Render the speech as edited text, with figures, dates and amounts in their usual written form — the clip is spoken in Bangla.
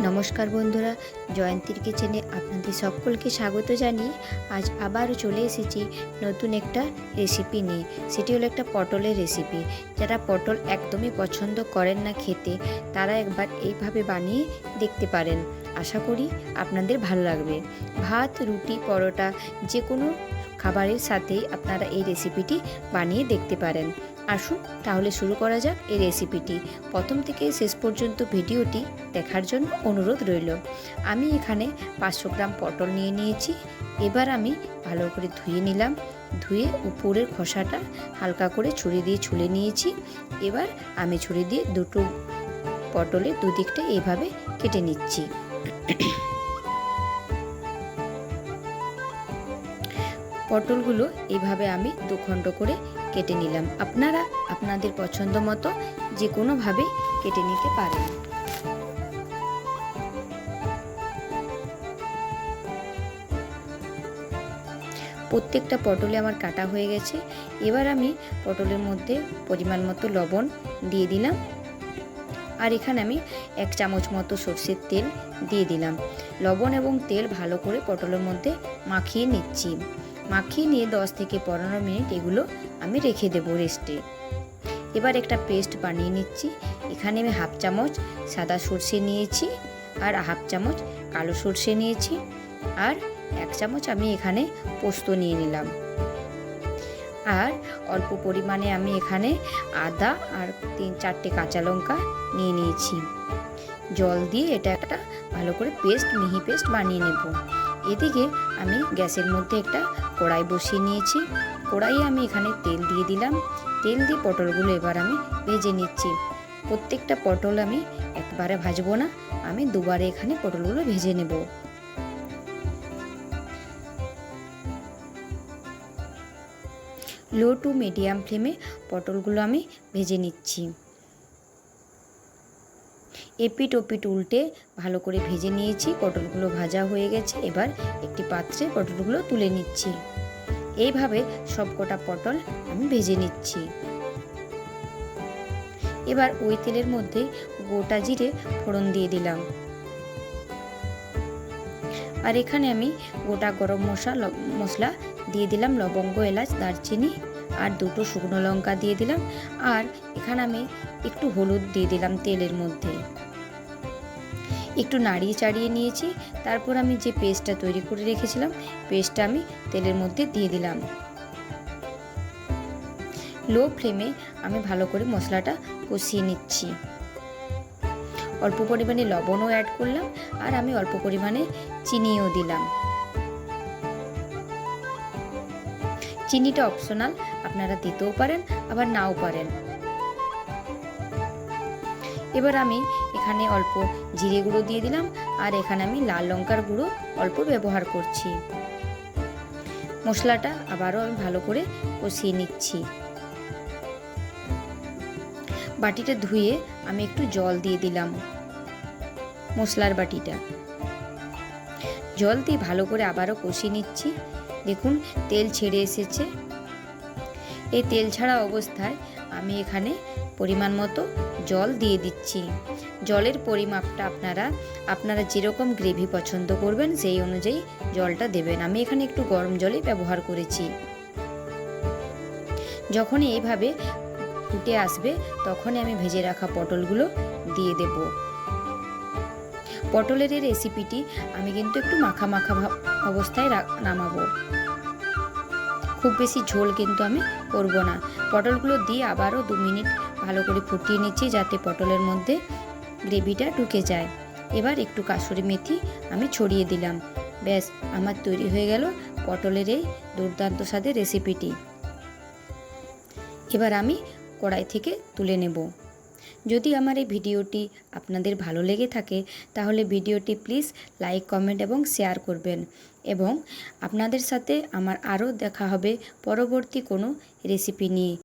নমস্কার বন্ধুরা, জয়ন্তীর কিচেনে আপনাদের সকলকে স্বাগত জানিয়ে আজ আবারও চলে এসেছি নতুন একটা রেসিপি নিয়ে। সেটি হলো একটা পটলের রেসিপি। যারা পটল একদমই পছন্দ করেন না খেতে, তারা একবার এইভাবে বানিয়ে দেখতে পারেন। আশা করি আপনাদের ভালো লাগবে। ভাত, রুটি, পরোটা যে কোনো খাবারের সাথেই আপনারা এই রেসিপিটি বানিয়ে দেখতে পারেন। আসুন তাহলে শুরু করা যাক এই রেসিপিটি। প্রথম থেকে শেষ পর্যন্ত ভিডিওটি দেখার জন্য অনুরোধ রইল। আমি এখানে 500 গ্রাম পটল নিয়ে নিয়েছি। এবার আমি ভালো করে ধুয়ে নিলাম। ধুয়ে উপরের খোসাটা হালকা করে ছুরি দিয়ে ছুলে নিয়েছি। এবার আমি ছুরি দিয়ে দুটো পটলের দুদিকটা এইভাবে কেটে নিচ্ছি। পটলগুলো এইভাবে আমি দুখণ্ড করে কেটে নিলাম। আপনারা আপনাদের পছন্দ মতো যে কোনোভাবে কেটে নিতে পারেন। প্রত্যেকটা পটলে আমার কাটা হয়ে গেছে। এবার আমি পটলের মধ্যে পরিমাণ মতো লবণ দিয়ে দিলাম। আর এখানে আমি 1 চামচ মতো সরষের তেল দিয়ে দিলাম। লবণ এবং তেল ভালো করে পটলের মধ্যে মাখিয়ে নিচ্ছি। মাখিয়ে নিয়ে 10 থেকে 15 মিনিট এগুলো আমি রেখে দেবো রেস্টে। এবার একটা পেস্ট বানিয়ে নিচ্ছি। এখানে আমি 1/2 চামচ সাদা সরষে নিয়েছি, আর 1/2 চামচ কালো সরষে নিয়েছি, আর 1 চামচ আমি এখানে পোস্ত নিয়ে নিলাম। আর অল্প পরিমাণে আমি এখানে আদা আর 3-4টে কাঁচা লঙ্কা নিয়ে নিয়েছি। জল দিয়ে এটা একটা ভালো করে মিহি পেস্ট বানিয়ে নেব। এদিকে আমি গ্যাসের মধ্যে একটা কড়াই বসিয়ে নিয়েছি। কড়াইয়ে আমি এখানে তেল দিয়ে দিলাম। তেল দিয়ে পটলগুলো এবার আমি ভেজে নিচ্ছি। প্রত্যেকটা পটল আমি একবারে ভাজবো না, আমি দুবারে এখানে পটলগুলো ভেজে নেব। লো টু মিডিয়াম ফ্লেমে পটলগুলো আমি ভেজে নিচ্ছি। এপিট ওপিট উল্টে ভালো করে ভেজে নিয়েছি। পটলগুলো ভাজা হয়ে গেছে। এবার একটি পাত্রে পটলগুলো তুলে নিচ্ছি। এইভাবে সবকটা পটল আমি ভেজে নিচ্ছি। এবার ওই তেলের মধ্যে গোটা জিরে ফোড়ন দিয়ে দিলাম। আর এখানে আমি গোটা গরম মশলা দিয়ে দিলাম, লবঙ্গ, এলাচ, দারচিনি আর 2টো শুকনো লঙ্কা দিয়ে দিলাম। আর এখানে আমি একটু হলুদ দিয়ে দিলাম তেলের মধ্যে। একটু নাড়িয়ে চাড়িয়ে নিয়েছি। তারপর আমি যে পেস্টটা তৈরি করে রেখেছিলাম, পেস্টটা আমি তেলের মধ্যে দিয়ে দিলাম। লো ফ্লেমে আমি ভালো করে মশলাটা কষিয়ে নিচ্ছি। অল্প পরিমাণে লবণও অ্যাড করলাম, আর আমি অল্প পরিমাণে চিনিও দিলাম। চিনিটা অপশনাল, আপনারা দিতেও পারেন আবার নাও পারেন। এবার আমি এখানে অল্প জিরে গুঁড়ো দিয়ে দিলাম, আর এখানে আমি লাল লঙ্কার গুঁড়ো অল্প ব্যবহার করছি। মশলাটা আবারও আমি ভালো করে কষিয়ে নিচ্ছি। বাটিটা ধুয়ে আমি একটু জল দিয়ে দিলাম। মশলার বাটিটা জল দিয়ে ভালো করে আবারও কষিয়ে নিচ্ছি। দেখুন তেল ছেড়ে এসেছে। এই তেল ছাড়া অবস্থায় আমি এখানে পরিমাণ মতো জল দিয়ে দিচ্ছি। জলের পরিমাপটা আপনারা যেরকম গ্রেভি পছন্দ করবেন সেই অনুযায়ী জলটা দেবেন। আমি এখানে একটু গরম জলই ব্যবহার করেছি। যখনই এইভাবে ফুটে আসবে তখনই আমি ভেজে রাখা পটলগুলো দিয়ে দেব। পটলের এই রেসিপিটি আমি কিন্তু একটু মাখা মাখা অবস্থায় নামাবো। খুব বেশি ঝোল কিন্তু আমি করব না। পটলগুলো দিয়ে আবারও 2 মিনিট ভালো করে ফুটিয়ে নিচ্ছি, যাতে পটলের মধ্যে গ্রেভিটা ঢুকে যায়। এবার একটু কাসুরি মেথি আমি ছড়িয়ে দিলাম। ব্যাস, আমার তৈরি হয়ে গেল পটলের এই দুর্দান্ত স্বাদের রেসিপিটি। এবার আমি কড়াই থেকে তুলে নেব। যদি আমার এই ভিডিওটি আপনাদের ভালো লেগে থাকে তাহলে ভিডিওটি প্লিজ লাইক, কমেন্ট এবং শেয়ার করবেন। এবং আপনাদের সাথে আমার আরও দেখা হবে পরবর্তী কোনো রেসিপি নিয়ে।